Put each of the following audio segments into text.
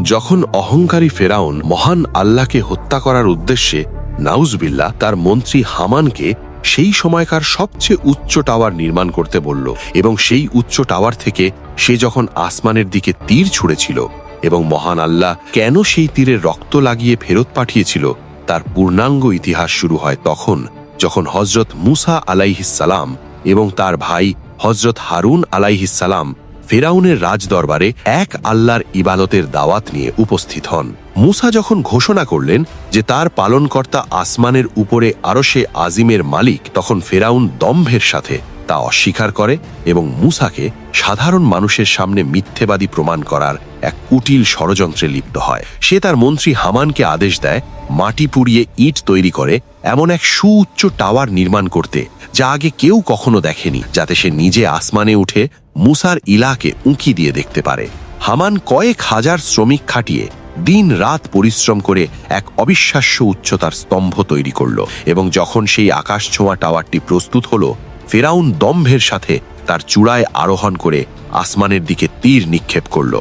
যখন অহংকারী ফেরাউন মহান আল্লাহকে হত্যা করার উদ্দেশ্যে নাউজবিল্লাহ তার মন্ত্রী হামানকে সেই সময়কার সবচেয়ে উচ্চ টাওয়ার নির্মাণ করতে বলল, এবং সেই উচ্চ টাওয়ার থেকে সে যখন আসমানের দিকে তীর ছুঁড়েছিল এবং মহান আল্লাহ কেন সেই তীরে রক্ত লাগিয়ে ফেরত পাঠিয়েছিল তার পূর্ণাঙ্গ ইতিহাস শুরু হয় তখন, যখন হজরত মুসা আলাইহিসসালাম এবং তার ভাই হজরত হারুন আলাইহিসসালাম ফেরাউনের রাজদরবারে এক আল্লাহর ইবাদতের দাওয়াত নিয়ে উপস্থিত হন। মুসা যখন ঘোষণা করলেন যে তার পালনকর্তা আসমানের উপরে আরশে আজিমের মালিক, তখন ফেরাউন দম্ভের সাথে তা অস্বীকার করে এবং মুসাকে সাধারণ মানুষের সামনে মিথ্যেবাদী প্রমাণ করার এক কুটিল ষড়যন্ত্রে লিপ্ত হয়। সে তার মন্ত্রী হামানকে আদেশ দেয় মাটি পুড়িয়ে ইট তৈরি করে এমন এক সুউচ্চ টাওয়ার নির্মাণ করতে যা আগে কেউ কখনো দেখেনি, যাতে সে নিজে আসমানে উঠে মুসার ইলাকে উঁকি দিয়ে দেখতে পারে। হামান কয়েক হাজার শ্রমিক খাটিয়ে দিন রাত পরিশ্রম করে এক অবিশ্বাস্য উচ্চতার স্তম্ভ তৈরি করল, এবং যখন সেই আকাশ ছোঁয়া টাওয়ারটি প্রস্তুত হল, ফেরাউন দম্ভের সাথে তার চূড়ায় আরোহণ করে আসমানের দিকে তীর নিক্ষেপ করল।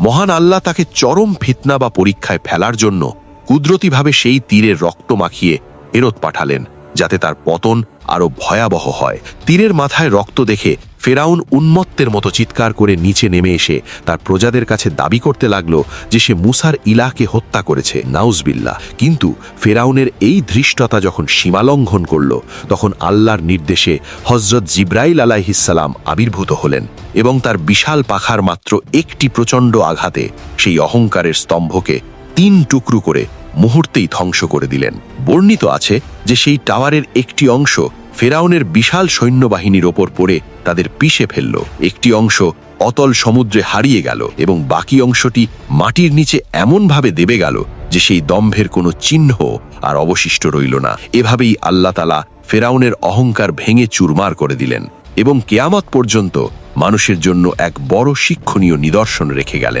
মহান আল্লাহ তাকে চরম ফিতনা বা পরীক্ষায় ফেলার জন্য কুদরতিভাবে সেই তীরের রক্ত মাখিয়ে ফেরত পাঠালেন, যাতে তার পতন আরো ভয়াবহ হয়। তীরের মাথায় রক্ত দেখে ফেরাউন উন্মত্তের মতো চিৎকার করে নিচে নেমে এসে তার প্রজাদের কাছে দাবি করতে লাগলো যে সে মুসার ইলাকে হত্যা করেছে, নাউজবিল্লাহ। কিন্তু ফেরাউনের এই ধৃষ্টতা যখন সীমালঙ্ঘন করল, তখন আল্লাহর নির্দেশে হজরত জিব্রাইল আলাইহিসসালাম আবির্ভূত হলেন এবং তার বিশাল পাখার মাত্র একটি প্রচণ্ড আঘাতে সেই অহংকারের স্তম্ভকে 3 টুকরো করে মুহূর্তেই ধ্বংস করে দিলেন। বর্ণিত আছে যে সেই টাওয়ারের একটি অংশ ফেরাউনের বিশাল সৈন্যবাহিনীর ওপর পড়ে তাদের পিষে ফেলল, একটি অংশ অতল সমুদ্রে হারিয়ে গেল এবং বাকি অংশটি মাটির নিচে এমনভাবে দেবে গেল যে সেই দম্ভের কোনো চিহ্ন আর অবশিষ্ট রইল না। এভাবেই আল্লাহ তাআলা ফেরাউনের অহংকার ভেঙে চুরমার করে দিলেন এবং কিয়ামত পর্যন্ত মানুষের জন্য এক বড় শিক্ষণীয় নিদর্শন রেখে গেলেন।